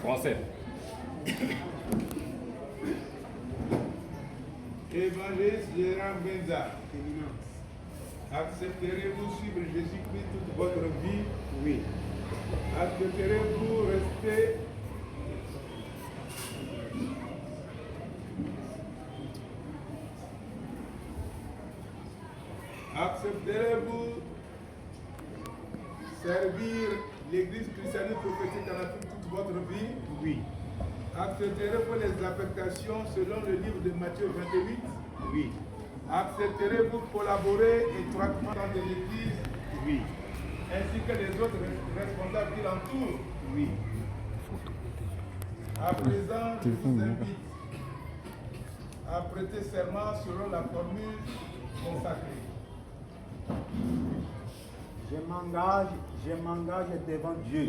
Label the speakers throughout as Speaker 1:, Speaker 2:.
Speaker 1: Français.
Speaker 2: Évangéliste Gérard Benza. Accepterez-vous suivre Jésus-Christ toute votre vie?
Speaker 3: Oui.
Speaker 2: Accepterez-vous rester Accepterez-vous servir l'Église chrétienne prophétique en Afrique toute votre vie?
Speaker 3: Oui.
Speaker 2: Accepterez-vous les affectations selon le livre de Matthieu 28?
Speaker 3: Oui.
Speaker 2: Accepterez-vous collaborer étroitement dans l'Église?
Speaker 3: Oui.
Speaker 2: Ainsi que les autres responsables qui l'entourent?
Speaker 3: Oui.
Speaker 2: À présent, je vous invite à prêter serment selon la formule consacrée.
Speaker 3: Je m'engage devant Dieu,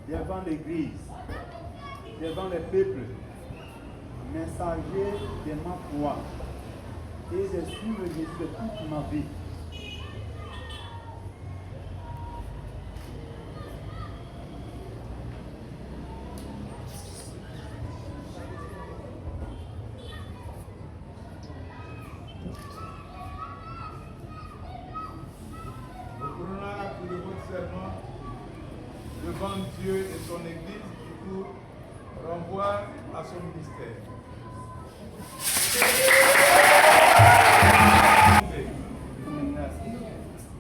Speaker 3: devant l'Église, devant les peuples, messager de ma foi, et de suivre Jésus toute ma vie.
Speaker 2: Devant Dieu et son Église qui vous renvoie à son ministère.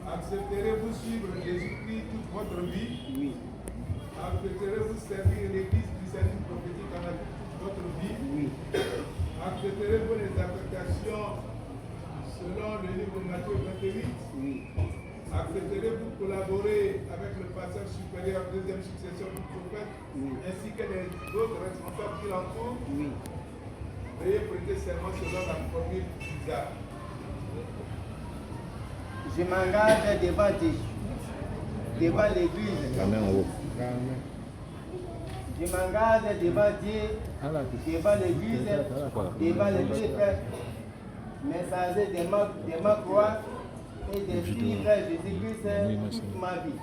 Speaker 2: Accepterez-vous suivre Jésus-Christ toute votre vie?
Speaker 3: Oui.
Speaker 2: Accepterez-vous servir l'Église chrétienne prophétique en Afrique toute votre vie?
Speaker 3: Oui.
Speaker 2: Accepterez-vous les affectations selon le livre de Matthieu 28?
Speaker 3: Oui.
Speaker 2: Accepterez-vous collaborer avec le pasteur supérieur, deuxième successeur du prophète, ainsi que les autres responsables qui l'entourent?
Speaker 3: Oui.
Speaker 2: Veuillez prêter serment selon la formule bizarre.
Speaker 3: Je m'engage devant Dieu, devant l'Église. Je m'engage devant Dieu, devant l'Église, devant les peuples, messager de ma croix, et de suivre Jésus-Christ toute ma vie.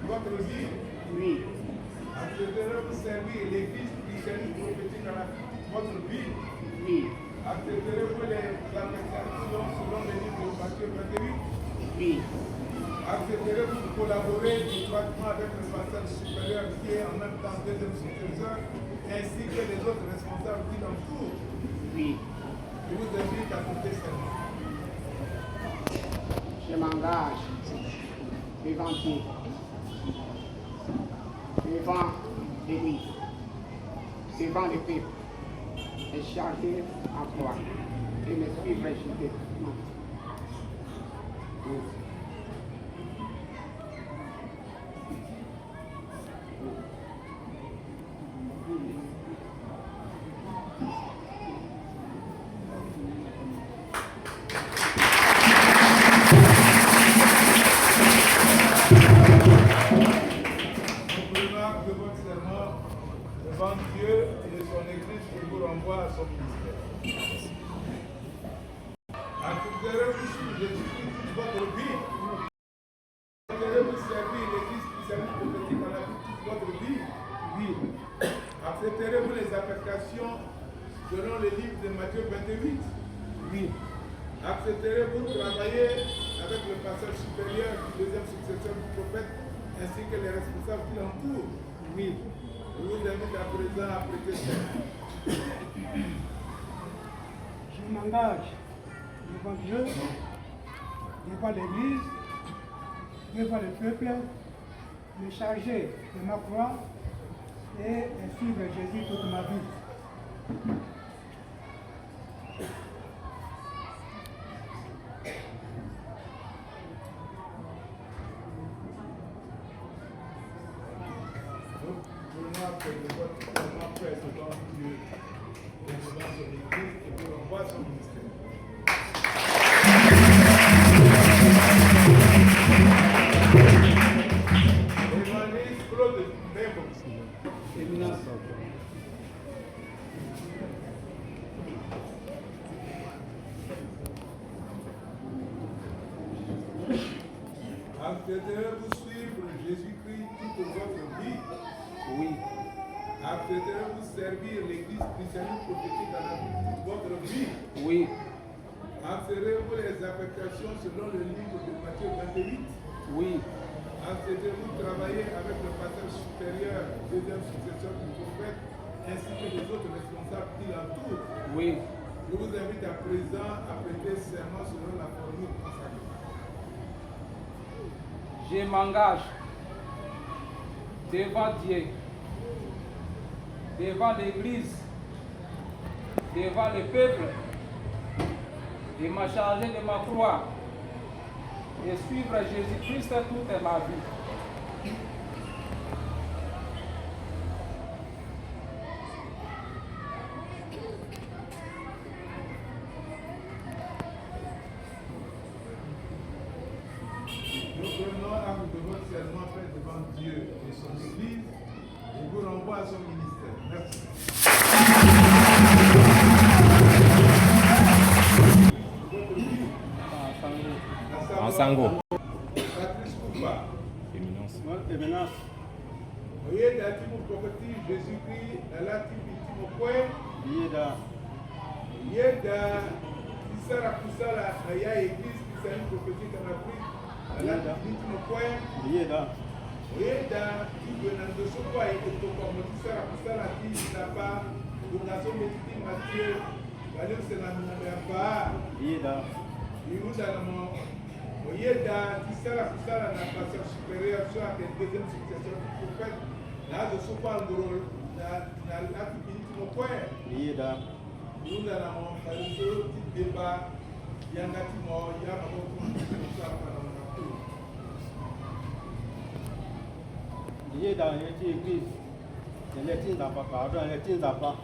Speaker 2: Votre vie?
Speaker 3: Oui.
Speaker 2: Accepterez-vous servir l'Église chrétienne prophétique en Afrique toute votre vie?
Speaker 3: Oui.
Speaker 2: Accepterez-vous les affectations selon le livre de Matthieu 28?
Speaker 3: Oui.
Speaker 2: Accepterez-vous collaborer étroitement avec le pasteur supérieur qui est en même temps deuxième successeur, ainsi que les autres responsables qui l'entourent?
Speaker 3: Oui.
Speaker 2: Je vous invite à prêter serment.
Speaker 3: Je m'engage devant Dieu, devant l'Église, devant les peuples, et charger à toi et me suivre Jésus.
Speaker 2: Devant Dieu et son Église qui vous renvoie à son ministère. Accepterez-vous suivre Jésus-Christ toute votre vie? Accepterez-vous servir l'Église chrétienne prophétique en Afrique toute votre vie? Oui. Accepterez-vous les affectations selon le livre de Matthieu 28? Oui. Accepterez-vous travailler avec le pasteur supérieur du deuxième successeur du prophète ainsi que les responsables qui l'entourent? Oui. Je vous invite à présent à prêter serment.
Speaker 4: Je m'engage devant Dieu, devant l'Église, devant le peuple, me charger de ma croix et suivre Jésus toute ma vie.
Speaker 2: Après le vote, devant Dieu, devant son Église et pour renvoie son ministère.
Speaker 3: Éminence.
Speaker 2: Accepterez-vous suivre Jésus-Christ toute votre vie?
Speaker 3: Oui.
Speaker 2: Accepterez-vous servir l'Église chrétienne prophétique toute votre vie?
Speaker 3: Oui.
Speaker 2: Accepterez-vous les affectations selon le livre de Matthieu 28?
Speaker 3: Oui.
Speaker 2: Acceptez-vous travailler avec le pasteur supérieur, deuxième successeur du prophète, ainsi que les autres responsables qui l'entourent?
Speaker 3: Oui.
Speaker 2: Je vous invite à présent à prêter serment selon la formule consacrée.
Speaker 1: Je m'engage devant Dieu, devant l'Église, devant le peuple, de me charger de ma croix et suivre Jésus-Christ toute ma vie.
Speaker 2: Nous prenons acte de votre serment fait devant Dieu et son Église et vous renvoie à son ministère. Merci. Votre vie,
Speaker 5: En sango.
Speaker 2: Patrice Kouba.
Speaker 3: Éminence.
Speaker 2: Oye dati mu prophétie Jésus-Christ alati bitimo kwe.
Speaker 3: Yeda.
Speaker 2: Yeda isara kusala na ya église kisani prophétique en Afrique. Alati bitimo kwe.
Speaker 3: Yeda.
Speaker 2: Oyeda ibwe na ndoso kwa ekotoko motisara kusala ti naba donation médicale Matthieu bale usena minamba ya ba.
Speaker 3: Yeda.
Speaker 2: Iruda na mo oyeda tisara kusala na pasteur supérieur soit que deuxième successeur du prophète. Na ndoso kwa ngoro na lati bitimo kwe.
Speaker 3: Yeda.
Speaker 2: Iruda na mo balizo ti deba yanga ti mo ya ma ko sa pa na na ko.
Speaker 3: Lié dans l'église, l'église n'a pas pardon, l'église n'a pas.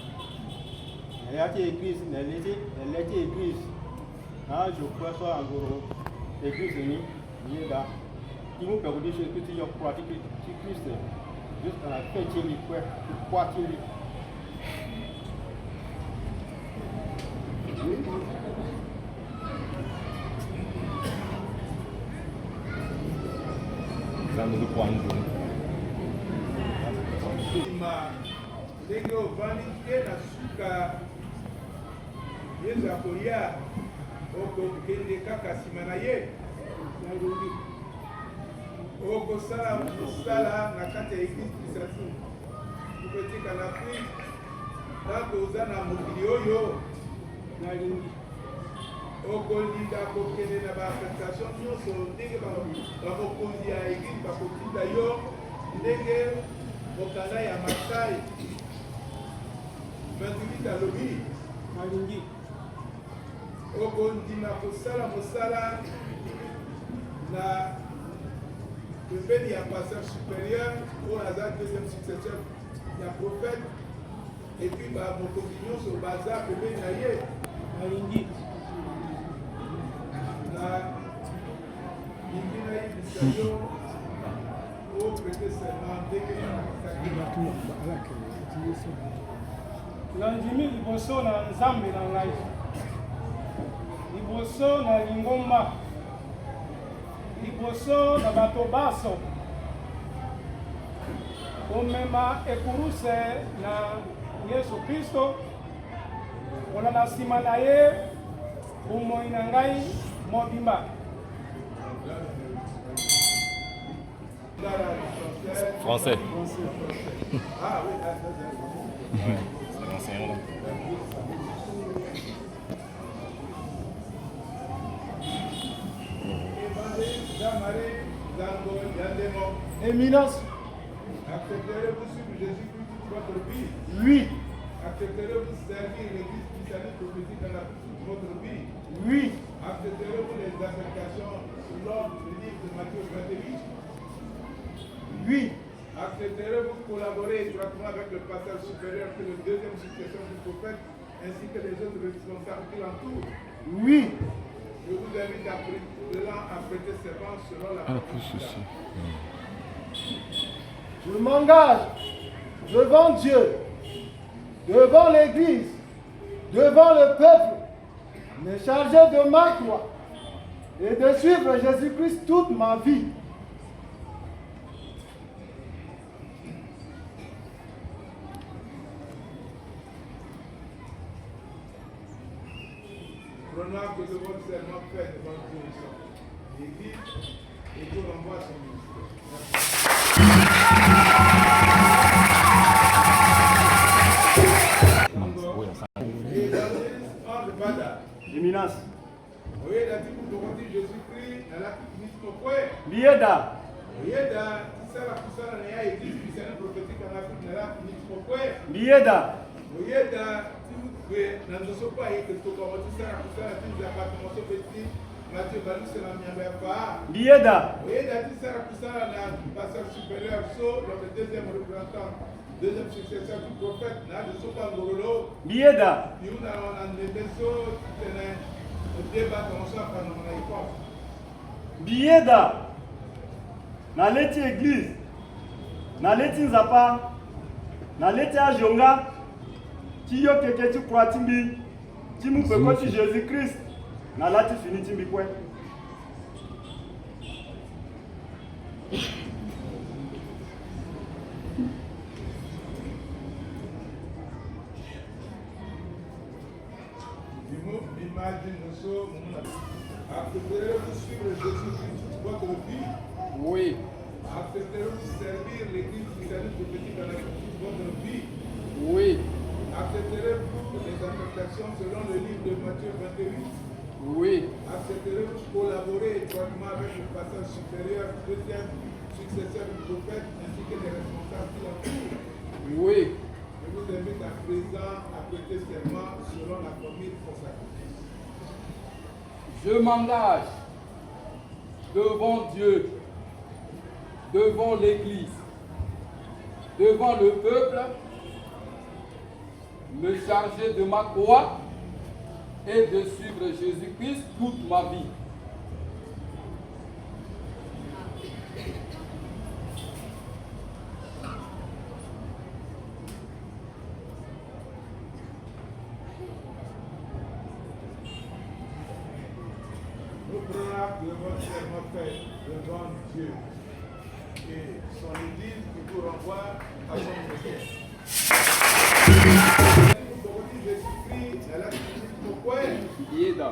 Speaker 3: L'église, l'église. Ah, je crois ça en gros. L'église est lié là. Qui vous permet de dire que tu as pratiqué Christ jusqu'à la fin de quoi tu es.
Speaker 5: Zandu kwangu.
Speaker 2: Ndenge ovandi te na suka Yesu akolia okokende kaka nsima na ye okosala mosala na kati ya eglise krisatu kopetika na Afrique tanto oza na mokili oyo nalingi okolinga kokende na baaffectation nyonso ndenge bamokonzi ya eglise bakotinda yo ndenge mokanda ya Masai 28 alobi nalingi okondima kosala mosala na pembeni ya pasteur supérieur oyo aza deuxième successeur ya prophète epuis bamokonzi nyonso baza pembeni na ye nalingi na lingi nayebisa yo oprete serment ndenge
Speaker 4: nandimi liboso na nzambe na ngai liboso na lingomba liboso na bato baso komema ekuruse na Yesu Kristo mpona na nsima na ye bomoi na ngai mobimba.
Speaker 5: Français.
Speaker 2: Ah oui,
Speaker 5: C'est l'ancien là.
Speaker 4: Éminence.
Speaker 2: Accepterez-vous suivre Jésus-Christ toute votre vie?
Speaker 4: Oui.
Speaker 2: Accepterez-vous servir l'Église christiane prophétique dans toute votre vie?
Speaker 4: Oui.
Speaker 2: Accepterez-vous les affectations selon le livre de Matthieu 28?
Speaker 4: Oui.
Speaker 2: Accepterez-vous collaborer étroitement avec le pasteur supérieur que le deuxième successeur du prophète ainsi que les autres responsables qui l'entourent?
Speaker 4: Oui.
Speaker 2: Je vous invite à prêter serment selon la
Speaker 5: Ah, plus ceci.
Speaker 4: Je m'engage devant Dieu, devant l'Église, devant le peuple, me charger de ma croix et de suivre Jésus-Christ toute ma vie.
Speaker 2: Prenons acte de votre serment fait devant Dieu et son Église et Dieu renvoie son ministère.
Speaker 4: Éminence.
Speaker 2: Oui, la type de Jésus-Christ, elle a dit mon frère.
Speaker 4: Lieda.
Speaker 2: Oui, c'est la puissance de la Église, c'est un prophétique en Afrique, elle a dit mon frère.
Speaker 4: Lieda.
Speaker 2: Oui, dans ce pays, que tout comme tu sais, la puissance de l'appartement petit, Mathieu Balou, c'est la mienne.
Speaker 4: Lieda.
Speaker 2: Oui, la puissance de la pasteur supérieur, le deuxième représentant. Deuxième successeur du prophète, là, de Sopangorolo.
Speaker 4: Lieda.
Speaker 2: Nous avons un débat comme ça pendant mon époque.
Speaker 4: Lieda. Naleti église. Naleti nzapa. Naleti ajonga. Tiyo keke tu kwa timbi. Timu pekoti Jésus-Christ. Nalati fini timbi kwe.
Speaker 2: Accepterez-vous suivre Jésus-Christ votre vie?
Speaker 1: Oui.
Speaker 2: Accepterez-vous servir l'Église christiane prophétique dans votre vie?
Speaker 1: Oui.
Speaker 2: Accepterez-vous les affectations selon le livre de Matthieu 28?
Speaker 1: Oui.
Speaker 2: Accepterez-vous collaborer étroitement avec le pasteur supérieur, deuxième successeur du prophète, ainsi que les responsables qui l'entourent?
Speaker 1: Oui.
Speaker 2: Je vous invite à présent à prêter serment selon la formule consacrée.
Speaker 1: Je m'engage devant Dieu, devant l'Église, devant le peuple, me charger de ma croix et de suivre Jésus-Christ toute ma vie.
Speaker 2: Nous prenons acte de votre serment fait devant Dieu et son Église qui vous renvoie à son ministère. Jésus-Christ, elle a dit pourquoi
Speaker 1: Yeda.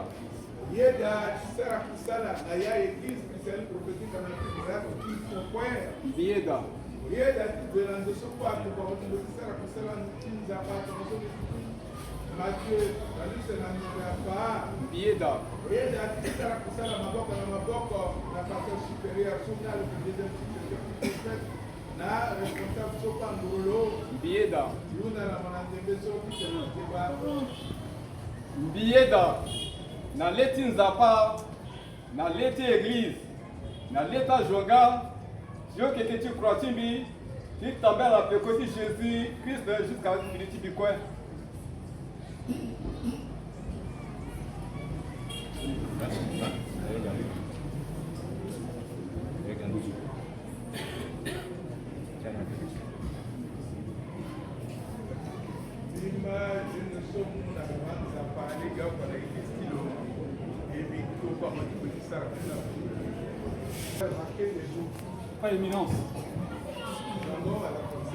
Speaker 2: Yeda, Sarah Kusala, Naya Église, spéciale prophétique en Afrique, elle a dit pourquoi
Speaker 1: Yeda.
Speaker 2: Yeda, de l'endessus quoi, que pour vous, Sarah Kusala, nous avons Mathieu, la liste n'a pas.
Speaker 1: Yeda.
Speaker 2: Yeda, Sarah Kusala, ma boca, la pasteur supérieur, Soka, le deuxième supérieur, na responsable Sopangorolo.
Speaker 1: Yeda.
Speaker 2: Nous avons un débat qui se débat.
Speaker 1: Yeda. Na leti nzapa, na leti église, na leta jonga, Dieu qui était tu crois timbi, qui t'embête la pécotie Jésus, Christ jusqu'à l'infinité du coin.
Speaker 4: Pas éminence.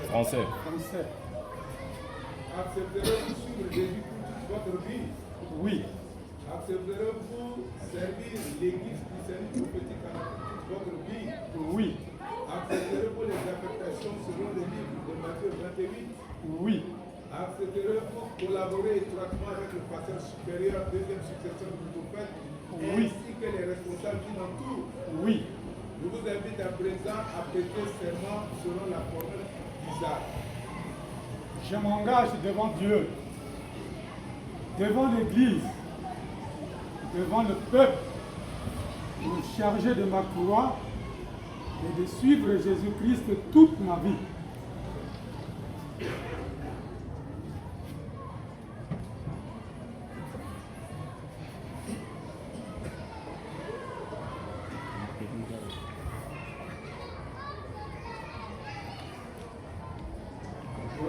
Speaker 5: Français.
Speaker 4: Français.
Speaker 2: Accepterez-vous suivre Jésus toute votre vie?
Speaker 4: Oui.
Speaker 2: Accepterez-vous servir l'Église christiane prophétique en toute votre vie?
Speaker 4: Oui.
Speaker 2: Accepterez-vous les affectations selon le livre de Matthieu 28?
Speaker 4: Oui.
Speaker 2: Accepterez-vous collaborer étroitement avec le pasteur supérieur, deuxième successeur du prophète,
Speaker 4: Oui.
Speaker 2: ainsi que les responsables qui l'entourent?
Speaker 4: Oui.
Speaker 2: Je vous invite à présent à prêter serment selon la formule d'Isaac.
Speaker 4: Je m'engage devant Dieu, devant l'Église, devant le peuple, me charger de ma croix et de suivre Jésus-Christ toute ma vie.
Speaker 2: Je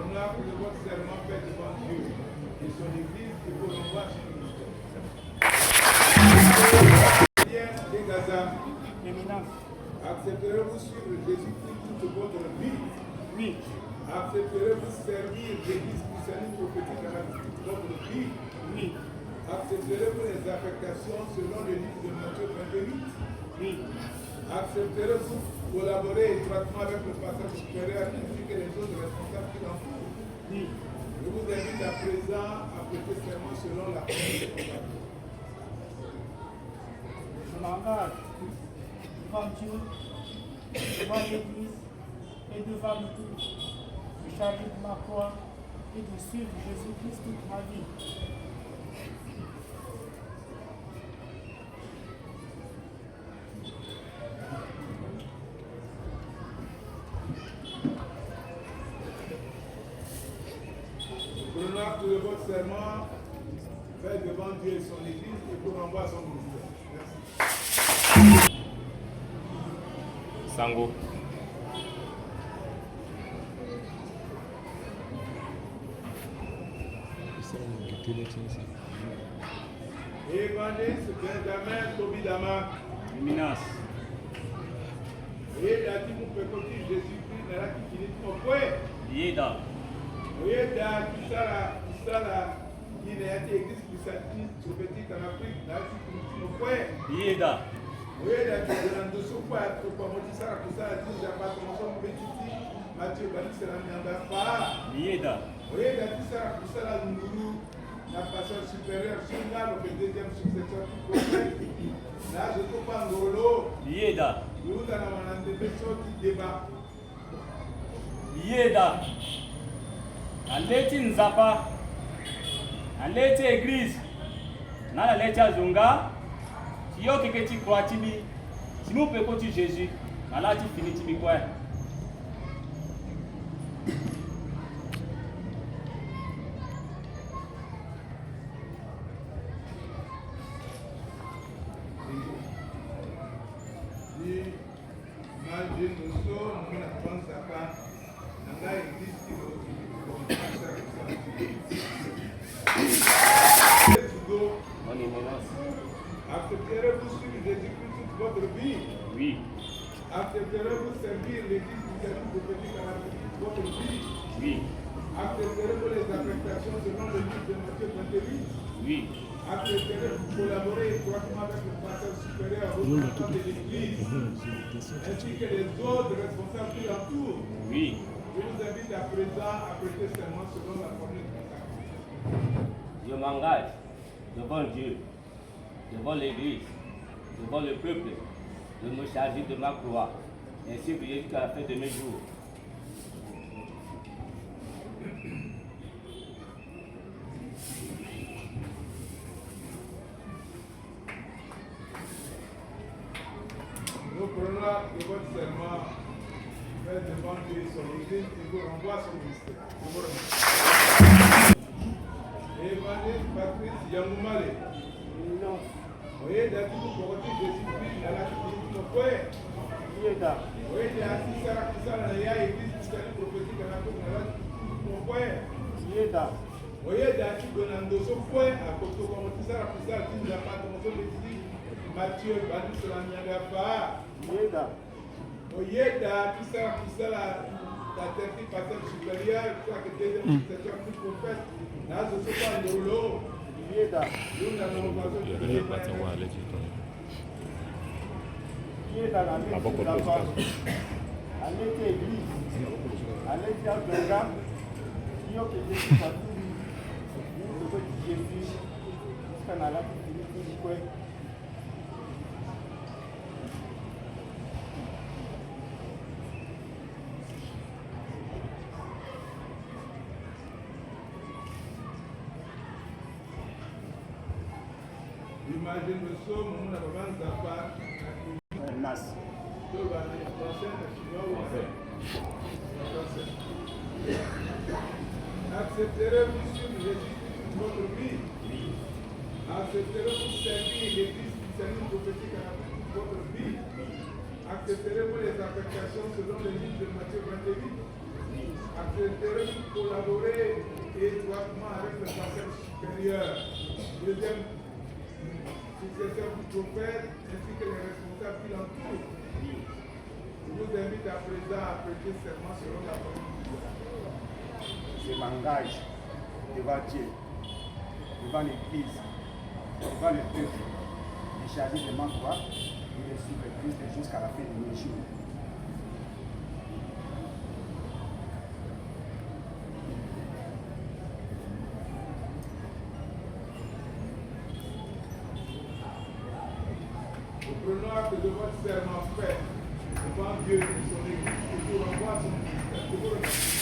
Speaker 2: Accepterez-vous suivre Jésus-Christ toute votre vie?
Speaker 3: Oui.
Speaker 2: Accepterez-vous servir l'Église christianique prophétique à la toute votre vie?
Speaker 3: Oui.
Speaker 2: Accepterez-vous les affectations selon le livre de Matthieu 28?
Speaker 3: Oui.
Speaker 2: Accepterez-vous collaborer étroitement avec le pasteur supérieur ainsi que les autres responsables qui l'entourent?
Speaker 3: Oui.
Speaker 2: Je vous invite à présent à prêter serment selon la parole de Dieu.
Speaker 3: Je m'engage devant Dieu, devant l'Église et devant le tout, de charger de ma croix et de suivre Jésus-Christ toute ma vie.
Speaker 2: Prenons acte de votre serment, fait devant Dieu et son Église et pour renvoyer à son ministère. Merci.
Speaker 5: Sango.
Speaker 2: Évangéliste Benjamin Tobidama.
Speaker 1: Minas.
Speaker 2: Oye dati mu pekoti Jésus-Christ na la kikini mokwe.
Speaker 1: Yeda.
Speaker 2: Oye da kisala ine yati église christiane prophétique en Afrique na la kikini mokwe.
Speaker 1: Yeda.
Speaker 2: Oye da kisala ndoso kwa moti sara kisala tinja pa tomoso mbetiti Mathieu Banisela nyanga fa.
Speaker 1: Yeda.
Speaker 2: Oye da kisala nguru na pasteur supérieur Shinga le deuxième successeur du prophète. Là je te parle ngolo.
Speaker 1: Yeda.
Speaker 2: Nous allons en débat.
Speaker 1: Yeda. Aleti nzapa. Aleti église. Na aleti azonga. Tiyo keketi kwa tibi. Simu pekoti Jésus. Malati fini tibi kwa.
Speaker 2: Accepterez-vous suivre Jésus-Christ toute votre vie?
Speaker 1: Oui.
Speaker 2: Accepterez-vous servir l'Église christiane prophétique à la toute votre vie?
Speaker 1: Oui.
Speaker 2: Accepterez-vous les affectations selon le livre de Matthieu 28?
Speaker 1: Oui.
Speaker 2: Accepterez-vous collaborer étroitement avec le pasteur supérieur représentant de l'Église ainsi que les autres responsables qui l'entourent?
Speaker 1: Oui.
Speaker 2: Je vous invite à présent à prêter serment selon la formule consacrée.
Speaker 1: Je m'engage devant Dieu, devant l'Église, devant le peuple, de me charger de ma croix, ainsi que jusqu'à la fin de mes jours.
Speaker 2: Nous prenons acte de votre serment, fait devant Dieu et son Église et vous renvoie à son ministère. Je vous remercie. Évangéliste Patrice Yamoumale.
Speaker 3: Non.
Speaker 2: Oye dati mukokoti Jésus-Christ na la kikini mokwe.
Speaker 3: Yeda.
Speaker 2: Oye dati sara kisala na ya église christiane prophétique na la kikini mokwe.
Speaker 3: Yeda.
Speaker 2: Oye dati donandoso kwe akotoko motisara kisala tinja pato moso betisi Mathieu Banisela nyanga fa.
Speaker 3: Yeda.
Speaker 2: Oye dati sara kisala la terti pasteur supérieur soit que deuxième successeur du prophète. Na zo sopa ndolo.
Speaker 3: Yeda.
Speaker 2: Yunda no bazo
Speaker 5: Il est parti voir aller du
Speaker 3: Yeda na
Speaker 5: beaucoup de
Speaker 3: nzapa.
Speaker 5: choses.
Speaker 3: Aleti église. Aleti azonga. Tiyo keketi kwa tibi. Nous pekoti Jésus. Jusqu'à na la kikini mokwe.
Speaker 2: Imagine le somme, on a besoin d'un
Speaker 3: Nas.
Speaker 2: Accepterez-vous suivre Jésus toute votre vie? Accepterez-vous servir l'Église christiane prophétique à toute votre vie? Accepterez-vous les affectations selon le livre de Matthieu 28? Accepterez-vous collaborer étroitement avec le pasteur supérieur, deuxième successeur du prophète, ainsi que les responsables qui l'entourent? vous invite à présent à prêter serment selon la parole de Dieu.
Speaker 6: Je m'engage devant Dieu, devant l'Église, devant le peuple, de charger de ma croix et de suivre Christ jusqu'à la fin de nos jours.
Speaker 2: Nous prenons acte de votre serment fait devant Dieu et son Église et pour revoir son ministère.